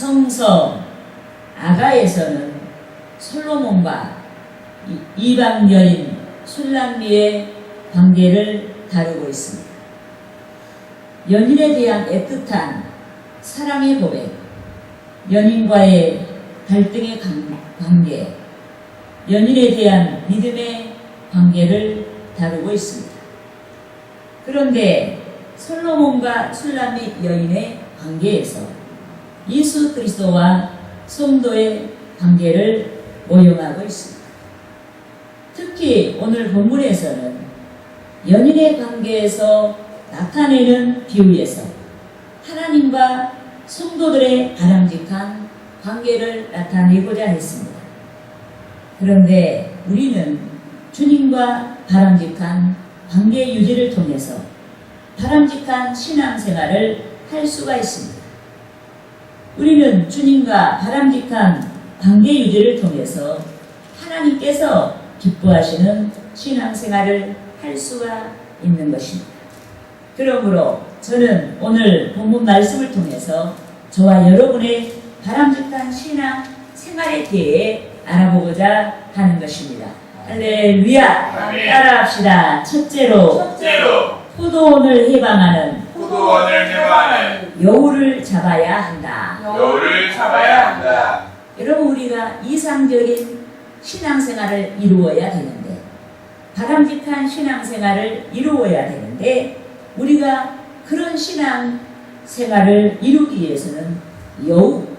성서 아가에서는 솔로몬과 이방 여인 술람미의 관계를 다루고 있습니다. 연인에 대한 애틋한 사랑의 고백, 연인과의 갈등의 관계, 연인에 대한 믿음의 관계를 다루고 있습니다. 그런데 솔로몬과 술람미 여인의 관계에서 예수 그리스도와 성도의 관계를 오용하고 있습니다. 특히 오늘 본문에서는 연인의 관계에서 나타내는 비유에서 하나님과 성도들의 바람직한 관계를 나타내고자 했습니다. 그런데 우리는 주님과 바람직한 관계 유지를 통해서 바람직한 신앙생활을 할 수가 있습니다. 우리는 주님과 바람직한 관계 유지를 통해서 하나님께서 기뻐하시는 신앙생활을 할 수가 있는 것입니다. 그러므로 저는 오늘 본문 말씀을 통해서 저와 여러분의 바람직한 신앙생활에 대해 알아보고자 하는 것입니다. 할렐루야! 따라합시다. 첫째로 포도원을 해방하는 여우를 잡아야 한다. 여러분, 우리가 이상적인 신앙생활을 이루어야 되는데, 바람직한 신앙생활을 이루어야 되는데, 우리가 그런 신앙생활을 이루기 위해서는 여러분,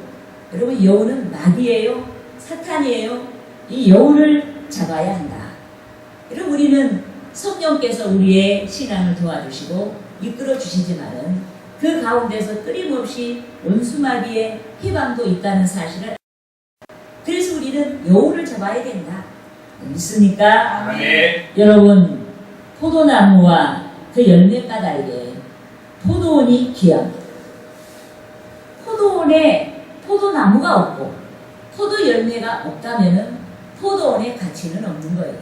여우는 마귀예요? 사탄이에요? 이 여우를 잡아야 한다. 여러분, 우리는 성령께서 우리의 신앙을 도와주시고 이끌어 주시지만은 그 가운데서 끊임없이 원수마귀의 해방도 있다는 사실을, 그래서 우리는 여우를 잡아야 된다. 믿습니까? 아멘. 여러분, 포도나무와 그 열매 까닭에 포도원이 귀합니다. 포도원에 포도나무가 없고 포도 열매가 없다면은 포도원의 가치는 없는 거예요.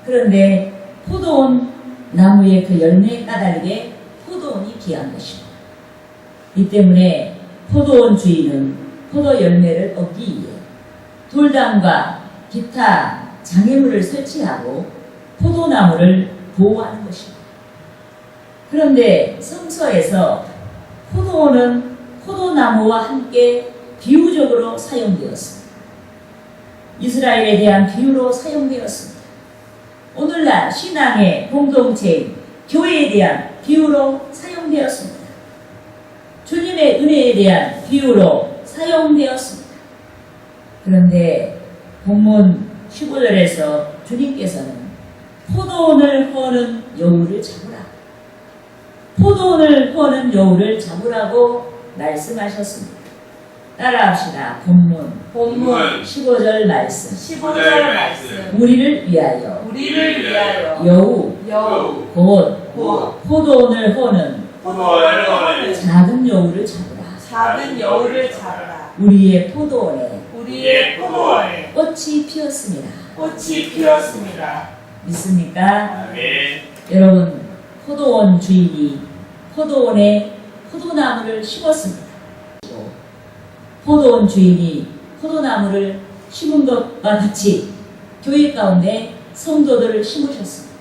그런데 포도원 나무의 그 열매 까닭에 포도원이 귀한 것입니다. 이 때문에 포도원 주인은 포도 열매를 얻기 위해 돌담과 기타 장애물을 설치하고 포도나무를 보호하는 것입니다. 그런데 성서에서 포도원은 포도나무와 함께 비유적으로 사용되었습니다. 이스라엘에 대한 비유로 사용되었습니다. 오늘날 신앙의 공동체인 교회에 대한 비유로 사용되었습니다. 주님의 은혜에 대한 비유로 사용되었습니다. 그런데 본문 15절에서 주님께서는 포도원을 허는 여우를 잡으라, 포도원을 허는 여우를 잡으라고 말씀하셨습니다. 따라합시다. 본문 15절 말씀. 우리를 위하여 여우 곧 포도원을 허는 작은 여우를 잡으라. 우리의 포도원에 꽃이 피었습니다. 믿습니까? 아멘. 여러분, 포도원 주인이 포도원에 포도나무를 심었습니다. 포도원 주인이 포도나무를 심은 것과 같이 교회 가운데 성도들을 심으셨습니다.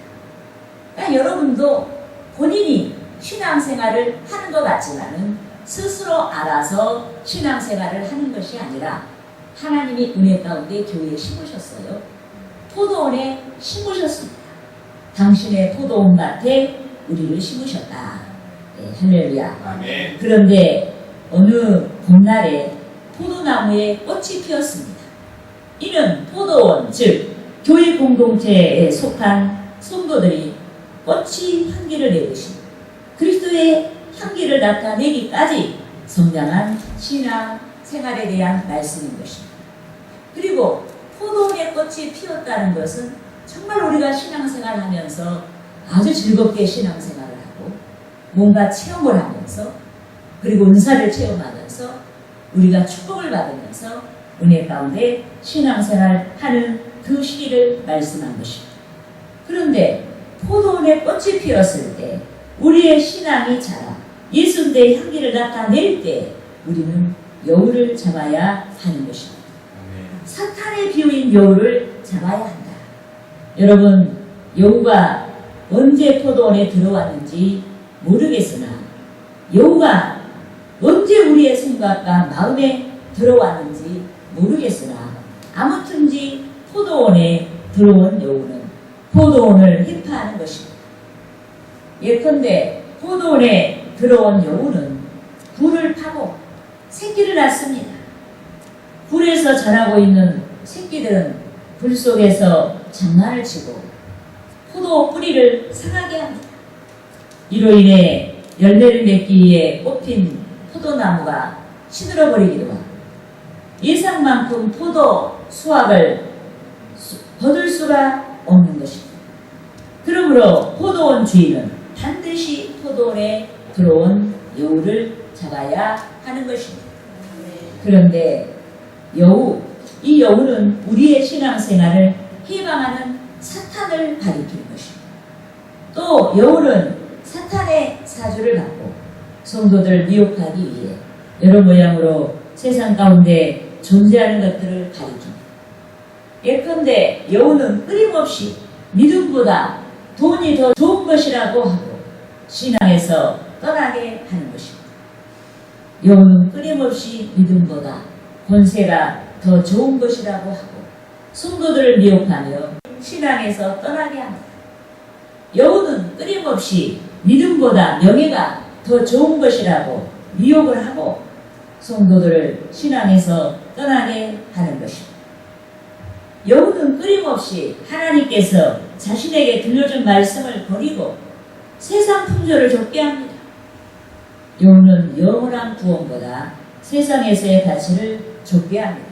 그러니까 여러분도 본인이 신앙생활을 하는 것 같지만은 스스로 알아서 신앙생활을 하는 것이 아니라 하나님이 은혜 가운데 교회에 심으셨어요. 포도원에 심으셨습니다. 당신의 포도원 밭에 우리를 심으셨다. 네, 할렐루야. 아멘. 그런데 어느 봄날에 포도나무에 꽃이 피었습니다. 이는 포도원, 즉 교회 공동체에 속한 성도들이 꽃이 향기를 내듯이 그리스도의 향기를 나타내기까지 성장한 신앙 생활에 대한 말씀인 것입니다. 그리고 포도원에 꽃이 피었다는 것은 정말 우리가 신앙생활을 하면서 아주 즐겁게 신앙생활을 하고 뭔가 체험을 하면서 그리고 은사를 체험하면서 우리가 축복을 받으면서 은혜 가운데 신앙생활 하는 그 시기를 말씀한 것입니다. 그런데 포도원에 꽃이 피었을 때 우리의 신앙이 자라 예수님의 향기를 나타낼 때 우리는 여우를 잡아야 하는 것입니다. 사탄의 비유인 여우를 잡아야 한다. 여러분, 여우가 언제 포도원에 들어왔는지 모르겠으나 여우가 언제 우리의 생각과 마음에 들어왔는지 모르겠으나 아무튼지 포도원에 들어온 여우는 포도원을 해파하는 것입니다. 예컨대 포도원에 들어온 여우는 굴을 파고 새끼를 낳습니다. 굴에서 자라고 있는 새끼들은 굴 속에서 장난을 치고 포도 뿌리를 상하게 합니다. 이로 인해 열매를 맺기 위해 뽑힌 포도나무가 시들어버리기도 하고 예상만큼 포도 수확을 거둘 수가 없는 것입니다. 그러므로 포도원 주인은 반드시 포도원에 들어온 여우를 잡아야 하는 것입니다. 그런데 이 여우는 우리의 신앙생활을 해방하는 사탄을 가리키는 것입니다. 또 여우는 사탄의 사주를 받고 성도들을 미혹하기 위해 여러 모양으로 세상 가운데 존재하는 것들을 가리킵니다. 예컨대 여우는 끊임없이 믿음보다 돈이 더 좋은 것이라고 하고 신앙에서 떠나게 하는 것입니다. 여우는 끊임없이 믿음보다 권세가 더 좋은 것이라고 하고 성도들을 미혹하며 신앙에서 떠나게 합니다. 여우는 끊임없이 믿음보다 명예가 더 좋은 것이라고 미혹을 하고 성도들을 신앙에서 떠나게 하는 것입니다. 여우는 끊임없이 하나님께서 자신에게 들려준 말씀을 버리고 세상 풍조를 좇게 합니다. 여우는 영원한 구원보다 세상에서의 가치를 좇게 합니다.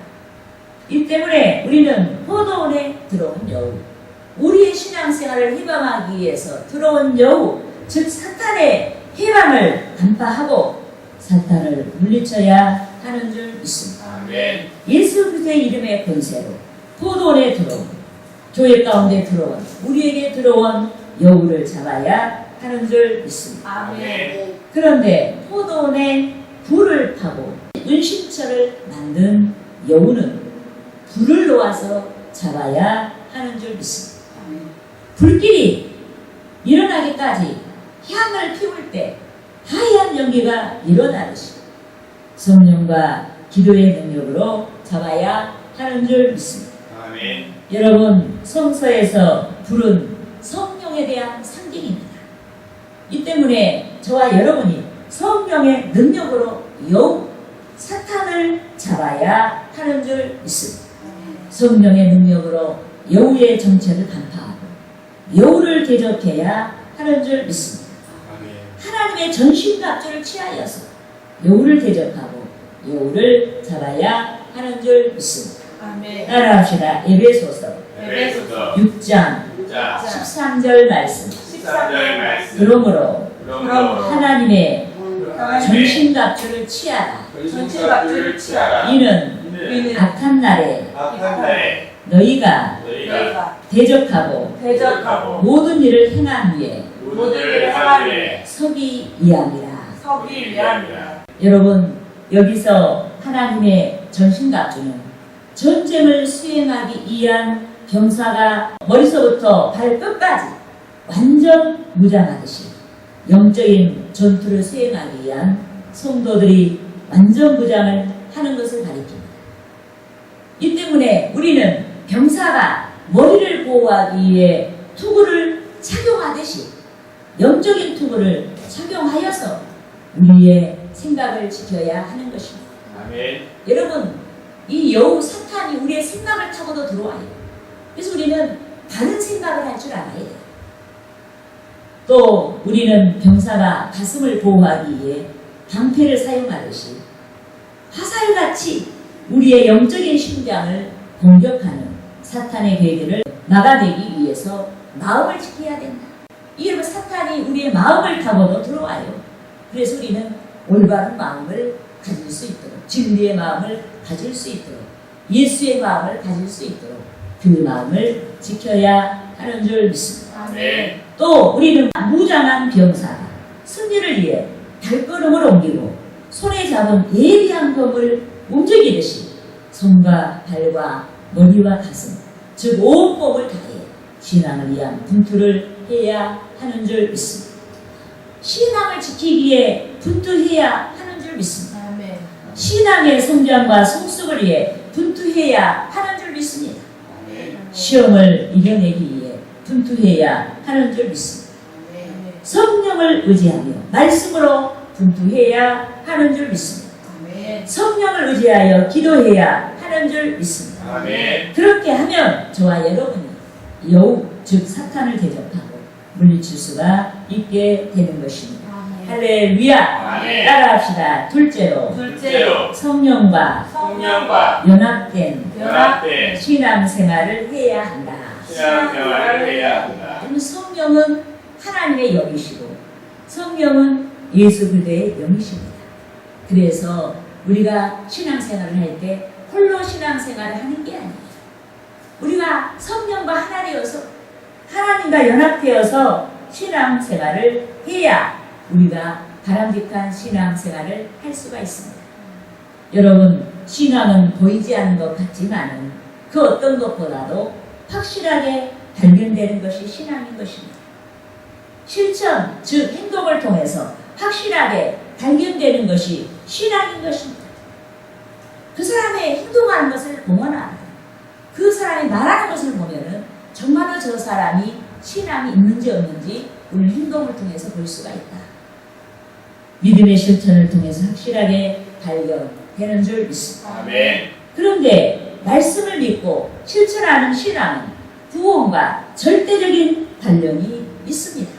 이 때문에 우리는 포도원에 들어온 여우, 우리의 신앙생활을 해방하기 위해서 들어온 여우, 즉 사탄의 해방을 간파하고 사탄을 물리쳐야 하는 줄 믿습니다. 아멘. 예수 그리스도의 이름의 권세로 포도원에 들어온, 교회 가운데 들어온, 우리에게 들어온 여우를 잡아야 하는 줄 믿습니다. 아멘. 그런데 포도원에 불을 파고 은신처를 만든 여우는 불을 놓아서 잡아야 하는 줄 믿습니다. 불길이 일어나기까지 향을 피울 때 하얀 연기가 일어나듯이 성령과 기도의 능력으로 잡아야 하는 줄 믿습니다. 아멘. 여러분, 성서에서 불은 성령에 대한 상징입니다. 이 때문에 저와 여러분이 성령의 능력으로 여우, 사탄을 잡아야 하는 줄 믿습니다. 성령의 능력으로 여우의 정체를 간파하고 여우를 대적해야 하는 줄 믿습니다. 하나님의 전신갑주를 취하여서 여우를 대적하고 여우를 잡아야 하는 줄 믿습니다. 아멘. 따라합시다. 에베소서 에베소서 6장 13절 말씀. 13절 말씀. 그러므로 그러므로 하나님의 하나님의 전신갑주를 취하라. 전신갑주를 취하라. 이는 이는 악한 날에 악한 날에 너희가 너희가 대적하고 대적하고 모든 일을 행한 후에 모든 일을 하되 서기 위함이라. 서기 위함이라. 여러분, 여기서 하나님의 전신갑주는 전쟁을 수행하기 위한 병사가 머리서부터 발끝까지 완전 무장하듯이 영적인 전투를 수행하기 위한 성도들이 완전 무장을 하는 것을 가리킵니다. 이 때문에 우리는 병사가 머리를 보호하기 위해 투구를 착용하듯이 영적인 투구를 착용하여서 우리의 생각을 지켜야 하는 것입니다. 아멘. 여러분, 이 여우 사탄이 우리의 생각을 타고도 들어와요. 그래서 우리는 바른 생각을 할 줄 알아야 돼요. 또 우리는 병사가 가슴을 보호하기 위해 방패를 사용하듯이 화살같이 우리의 영적인 심장을 공격하는 사탄의 계획을 막아내기 위해서 마음을 지켜야 된다. 이러면 사탄이 우리의 마음을 타고도 들어와요. 그래서 우리는 올바른 마음을 가질 수 있도록, 진리의 마음을 가질 수 있도록, 예수의 마음을 가질 수 있도록 그 마음을 지켜야 하는 줄 믿습니다. 아멘. 또 우리는 무장한 병사가 승리를 위해 발걸음을 옮기고 손에 잡은 예리한 검을 움직이듯이 손과 발과 머리와 가슴, 즉 온몸을 다해 신앙을 위한 분투를 해야 하는 줄 믿습니다. 신앙을 지키기 위해 분투해야 하는 줄 믿습니다. 아멘. 신앙의 성장과 성숙을 위해 분투해야 하는 줄 믿습니다. 아멘. 시험을 이겨내기 위해 분투해야 하는 줄 믿습니다. 아멘. 성령을 의지하며 말씀으로 분투해야 하는 줄 믿습니다. 아멘. 성령을 의지하여 기도해야 하는 줄 믿습니다. 아멘. 그렇게 하면 저와 여러분이 여우 즉 사탄을 대적하고 물리칠 수가 있게 되는 것입니다. 아멘. 할렐루야. 아멘. 따라합시다. 둘째로 둘째로 성령과 성령과 연합된 연합된 신앙생활을 해야 한다. 신앙생활을 해야 한다. 그럼 성령은 하나님의 영이시고 성령은 예수 그리스도의 영이십니다. 그래서 우리가 신앙생활을 할 때 홀로 신앙생활을 하는 게 아니에요. 우리가 성령과 하나 되어서 하나님과 연합되어서 신앙생활을 해야 우리가 바람직한 신앙생활을 할 수가 있습니다. 여러분, 신앙은 보이지 않는 것 같지만은 그 어떤 것보다도 확실하게 발견되는 것이 신앙인 것입니다. 실천, 즉 행동을 통해서 확실하게 발견되는 것이 신앙인 것입니다. 그 사람의 행동하는 것을 보거나 그 사람이 말하는 것을 보면은 정말로 저 사람이 신앙이 있는지 없는지 우리 행동을 통해서 볼 수가 있다. 믿음의 실천을 통해서 확실하게 발견되는 줄 믿습니다. 아멘. 그런데 말씀을 믿고 실천하는 신앙은 구원과 절대적인 관련이 있습니다.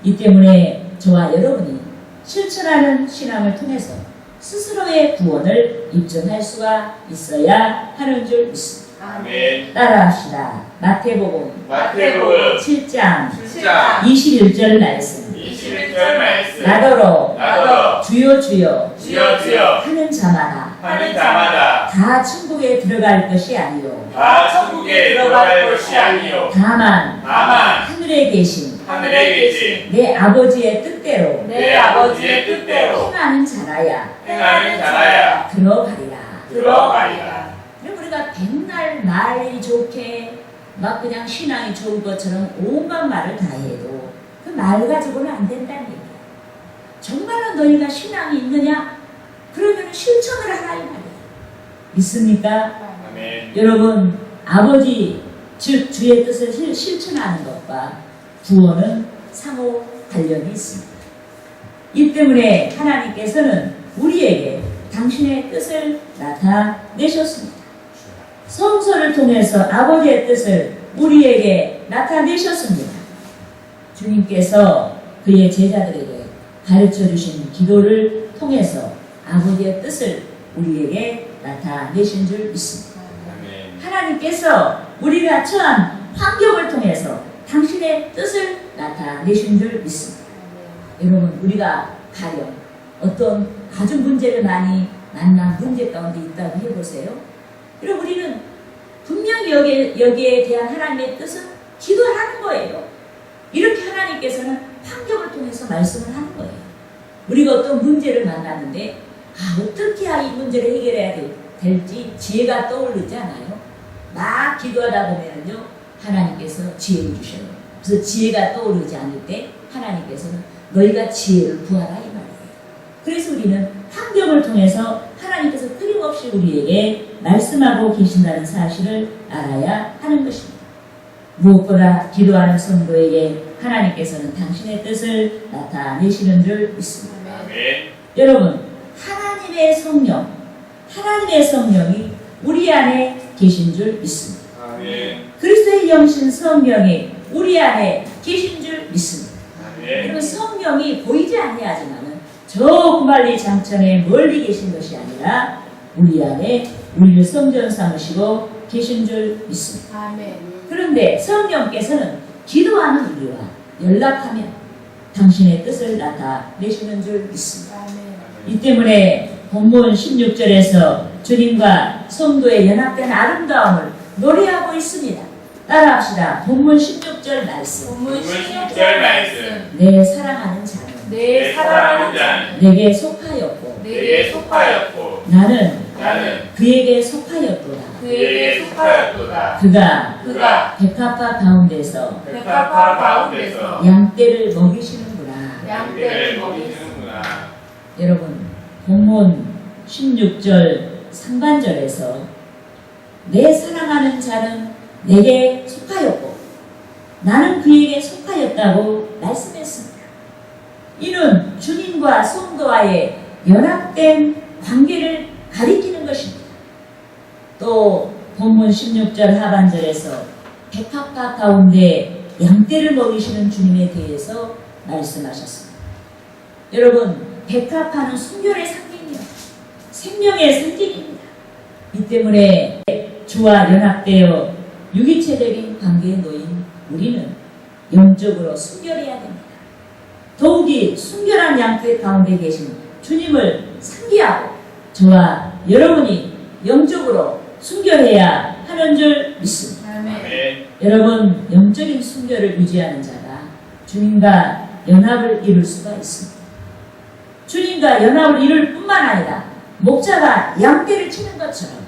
이 때문에 저와 여러분이 실천하는 신앙을 통해서 스스로의 구원을 입증할 수가 있어야 하는 줄 믿습니다. 아멘. 따라합시다. 마태복음 마태복음 7장 7장 21절 말씀. 21절 말씀. 나더러 나더러 주여 주여 주여 주여 하는 자마다 하는 자마다 다 천국에 들어갈 것이 아니요 다 천국에 들어갈 것이 아니요 다만 다만 하늘에 계신 하늘에 계신 내 아버지의 뜻대로 내 아버지의 뜻대로 행하는 자라야 행하는 자라야 들어가리라. 들어가리라. 그럼 우리가 백날 말이 좋게 막 그냥 신앙이 좋은 것처럼 온갖 말을 다 해도 그 말 가지고는 안 된다는 얘기야. 정말로 너희가 신앙이 있느냐? 그러면 실천을 하라 이 말이야. 믿습니까? 아멘. 여러분, 아버지 즉 주의 뜻을 실천하는 것과 구원은 상호 관련이 있습니다. 이 때문에 하나님께서는 우리에게 당신의 뜻을 나타내셨습니다. 성서를 통해서 아버지의 뜻을 우리에게 나타내셨습니다. 주님께서 그의 제자들에게 가르쳐 주신 기도를 통해서 아버지의 뜻을 우리에게 나타내신 줄 믿습니다. 아멘. 하나님께서 우리가 처한 환경을 통해서 당신의 뜻을 나타내신 줄 믿습니다. 여러분, 우리가 가령 어떤 아주 문제를 많이 만난 문제 가운데 있다고 해보세요. 여러분, 우리는 분명히 여기에 대한 하나님의 뜻은 기도를 하는 거예요. 이렇게 하나님께서는 환경을 통해서 말씀을 하는 거예요. 우리가 어떤 문제를 만났는데 어떻게 이 문제를 해결해야 될지 지혜가 떠오르지 않아요? 막 기도하다 보면요 하나님께서 지혜를 주셔요. 그래서 지혜가 떠오르지 않을 때 하나님께서는 너희가 지혜를 구하라 이 말이에요. 그래서 우리는 환경을 통해서 하나님께서 끊임없이 우리에게 말씀하고 계신다는 사실을 알아야 하는 것입니다. 무엇보다 기도하는 성도에게 하나님께서는 당신의 뜻을 나타내시는 줄 믿습니다. 아멘. 여러분, 하나님의 성령이 우리 안에 계신 줄 믿습니다. 아멘. 그리스도의 영신 성령이 우리 안에 계신 줄 믿습니다. 아멘. 그리고 성령이 보이지 아니하지만은 저 구발리 장천에 멀리 계신 것이 아니라 우리 안에 우리를 성전 삼으시고 계신 줄 믿습니다. 아멘. 그런데 성령께서는 기도하는 우리와 연락하면 당신의 뜻을 나타내시는 줄 믿습니다. 아멘. 이 때문에 본문 16절에서 주님과 성도의 연합된 아름다움을 노래하고 있습니다. 따라합시다. 본문 16절 말씀. 본문 16절 말씀. 내 사랑하는 자는 내 사랑하는 자는 내게 속하였고 내게 속하였고 나는 나는 그에게 속하였도다. 그에게 속하였도다. 그가 백합화 가운데서 백합화 가운데서 양떼를 먹이시는구나. 양떼를 먹이시는구나. 여러분, 본문 16절 상반절에서 내 사랑하는 자는 내게 속하였고 나는 그에게 속하였다고 말씀했습니다. 이는 주님과 성도와의 연합된 관계를 가리키는 것입니다. 또 본문 16절 하반절에서 백합화 가운데 양떼를 먹이시는 주님에 대해서 말씀하셨습니다. 여러분, 백합화는 순결의 상징이요, 생명의 상징입니다. 이 때문에 주와 연합되어 유기체적인 관계에 놓인 우리는 영적으로 순결해야 됩니다. 더욱이 순결한 양떼 가운데 계신 주님을 상기하고 저와 여러분이 영적으로 순결해야 하는 줄 믿습니다. 아멘. 여러분, 영적인 순결을 유지하는 자가 주님과 연합을 이룰 수가 있습니다. 주님과 연합을 이룰 뿐만 아니라 목자가 양떼를 치는 것처럼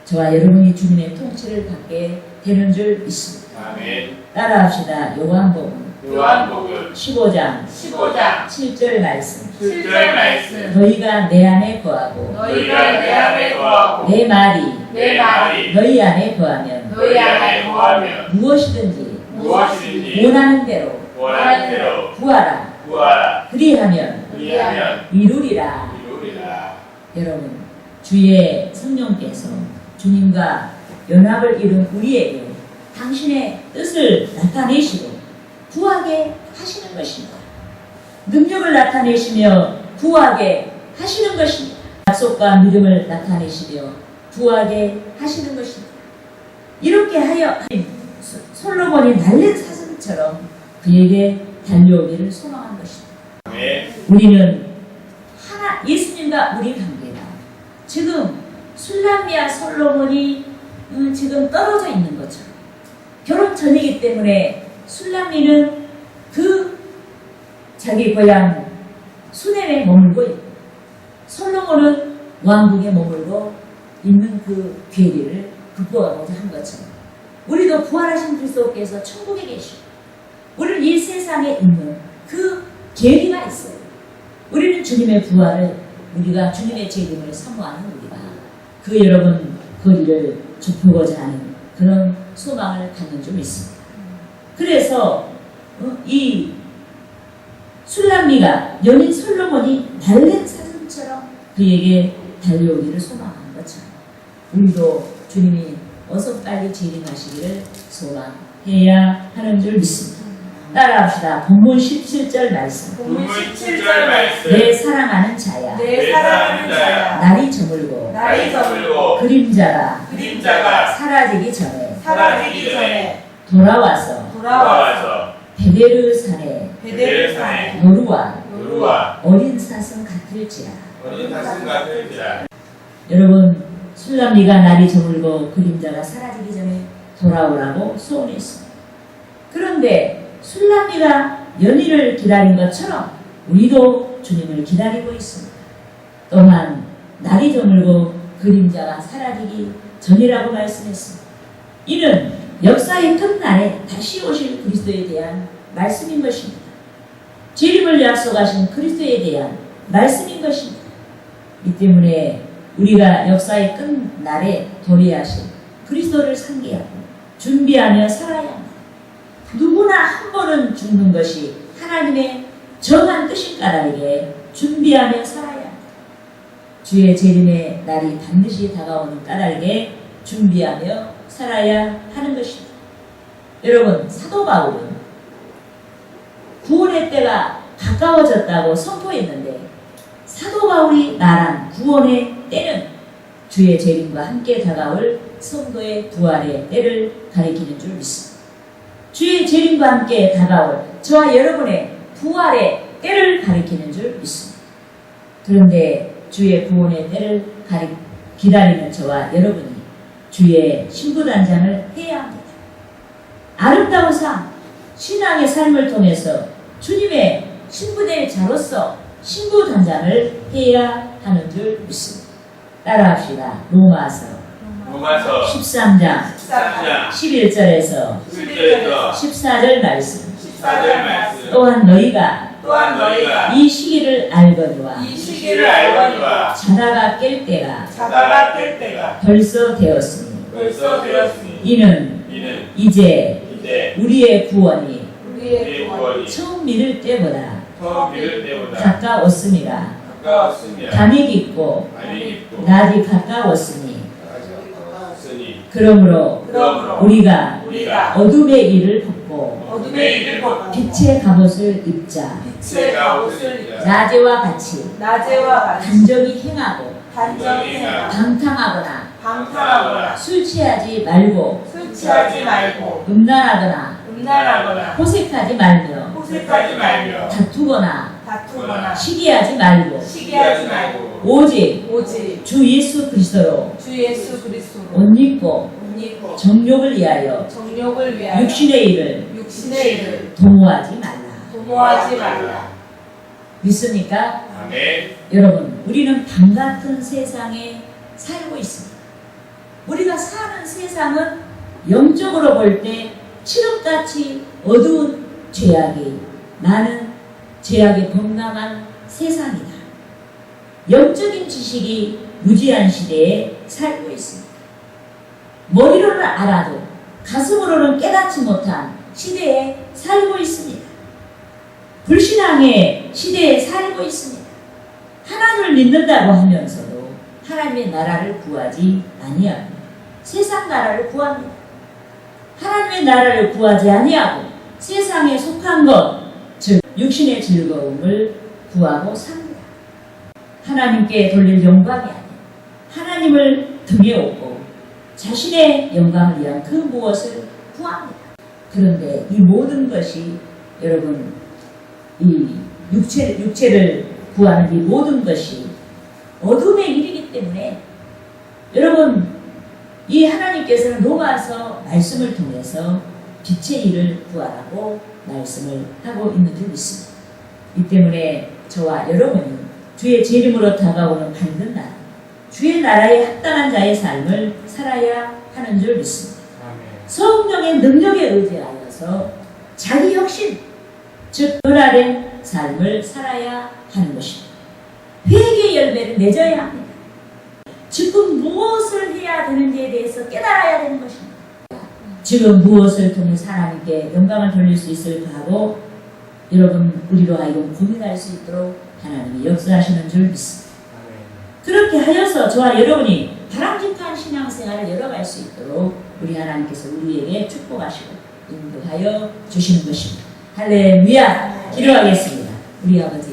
저와 여러분이 주님의 통치를 받게 되는 줄 믿습니다. 아멘. 따라합시다. 요한복음 요한복음 15장 15장 7절 말씀. 7절 말씀. 너희가 내 안에 거하고 너희가 내 안에 거하고 내 말이 내 말이 너희 안에 거하면 너희 안에 거하면 무엇이든지 무엇이든지 원하는 대로 원하는 대로 구하라. 구하라. 그리하면 그리하면 이루리라. 이루리라. 여러분, 주의 성령께서 주님과 연합을 이룬 우리에게 당신의 뜻을 나타내시고 구하게 하시는 것입니다. 능력을 나타내시며 구하게 하시는 것입니다. 약속과 믿음을 나타내시며 구하게 하시는 것입니다. 이렇게 하여 솔로몬이 날린 사슴처럼 그에게 달려오기를 소망한 것입니다. 아멘. 우리는 예수님과 우리 관계가 지금 술람미와 솔로몬이 지금 떨어져 있는 것처럼 결혼 전이기 때문에 술람미는 그 자기 고향 수넴에 머물고 있고 솔로몬은 왕국에 머물고 있는 그 괴리를 극복하고자 한 것처럼 우리도 부활하신 그리스도께서 천국에 계시고 우리는 이 세상에 있는 그 괴리가 있어요. 우리는 주님의 부활을 우리가 주님의 재림을 사모하는 우리가 그 여러분 거리를 좁히고자 하는 그런 소망을 갖는 줄 믿습니다. 그래서 이 술람미가 연인 솔로몬이 날랜 사슴처럼 그에게 달려오기를 소망한 것처럼 우리도 주님이 어서 빨리 재림하시기를 소망해야 하는 줄 믿습니다. 따라합시다. 본문 17절 말씀. 본문 17절 말씀. 내 사랑하는 자야. 내 사랑하는 자야. 날이 저물고 날이 저물고 그림자가 사라지기 전에 사라지기 전에 돌아와서 돌아와서 베데르산에 베데르산에 노루와 어린 사슴 같을지라. 어린 사슴 같을지라. 여러분, 술람미가 날이 저물고 그림자가 사라지기 전에 돌아오라고 소원했습니다. 그런데 술람미가 연인을 기다린 것처럼 우리도 주님을 기다리고 있습니다. 또한 날이 저물고 그림자가 사라지기 전이라고 말씀했습니다. 이는 역사의 끝날에 다시 오실 그리스도에 대한 말씀인 것입니다. 재림을 약속하신 그리스도에 대한 말씀인 것입니다. 이 때문에 우리가 역사의 끝날에 도래하신 그리스도를 상기하고 준비하며 살아야 합니다. 누구나 한 번은 죽는 것이 하나님의 정한 뜻인 까닭에 준비하며 살아야 합니다. 주의 재림의 날이 반드시 다가오는 까닭에 준비하며 살아야 하는 것입니다. 여러분, 사도 바울은 구원의 때가 가까워졌다고 선포했는데 사도 바울이 말한 구원의 때는 주의 재림과 함께 다가올 성도의 부활의 때를 가리키는 줄 믿습니다. 주의 재림과 함께 다가올 저와 여러분의 부활의 때를 가리키는 줄 믿습니다. 그런데 주의 구원의 때를 기다리는 저와 여러분이 주의 신부단장을 해야 합니다. 아름다운 삶, 신앙의 삶을 통해서 주님의 신부될 자로서 신부 단장을 해야 하는 줄 믿습니다. 따라합시다. 로마서 로마서 13장 13장 11절에서 11절에서 14절 말씀. 14절 말씀. 또한 너희가 또한 너희가 이 시기를 알거니와 이 시기를 알거니와 자다가 깰 때가 자다가 깰 때가 벌써 되었으니 벌써 되었으니 이는 이는 이제 이제 우리의 구원이 우리의 구원이 구원이 처음 믿을 때보다 처음 믿을 때보다 가까웠습니다. 가까웠습니다. 밤이 깊고 많이 깊고 낮이 가까웠으니 가까웠으니 그러므로 그러므로 우리가 우리가 어둠의 일을 벗고 어둠의 일을 벗고 빛의 갑옷을 입자. 빛의 갑옷을 입자. 낮에와 같이 낮에와 같이 단정히 행하고 단정히 행하고 방탕하거나 방탕하거나 술 취하지 말고 술 취하지 말고 음란하거나 음란하거나 호색하지 말며 호색하지 말며 다투거나 다투거나 시기하지 말고 시기하지 말고 오직 오직 주 예수 그리스도로 주 예수 그리스도로 옷 입고 옷 입고 정욕을 위하여 정욕을 위하여 육신의 일을 육신의 일을 도모하지 말라. 도모하지 말라. 믿습니까? 아멘. 여러분, 우리는 밤 같은 세상에 살고 있습니다. 우리가 사는 세상은 영적으로 볼 때 칠흑같이 어두운 죄악이 많은 죄악에 범람한 세상이다. 영적인 지식이 무지한 시대에 살고 있습니다. 머리로는 알아도 가슴으로는 깨닫지 못한 시대에 살고 있습니다. 불신앙의 시대에 살고 있습니다. 하나님을 믿는다고 하면서도 하나님의 나라를 구하지 아니하고 세상 나라를 구합니다. 하나님의 나라를 구하지 아니하고 세상에 속한 것, 즉 육신의 즐거움을 구하고 삽니다. 하나님께 돌릴 영광이 아니라 하나님을 등에 업고 자신의 영광을 위한 그 무엇을 구합니다. 그런데 이 모든 것이 여러분 이 육체를 구하는 이 모든 것이 어둠의 일이기 때문에 여러분 이 하나님께서는 로마서 말씀을 통해서 빛의 일을 구하라고 말씀을 하고 있는 줄 믿습니다. 이 때문에 저와 여러분이 주의 재림으로 다가오는 밝은 날, 주의 나라에 합당한 자의 삶을 살아야 하는 줄 믿습니다. 성령의 능력에 의지하여서 자기 혁신, 즉 변화된 삶을 살아야 하는 것입니다. 회개의 열매를 맺어야 합니다. 지금 무엇을 해야 되는지에 대해서 깨달아야 되는 것입니다. 지금 무엇을 통해 하나님께 영광을 돌릴 수 있을까 하고 여러분 우리로 하여금 고민할 수 있도록 하나님이 역사하시는 줄 믿습니다. 그렇게 하여서 저와 여러분이 바람직한 신앙생활을 열어갈 수 있도록 우리 하나님께서 우리에게 축복하시고 인도하여 주시는 것입니다. 할렐루야. 기도하겠습니다. 우리 아버지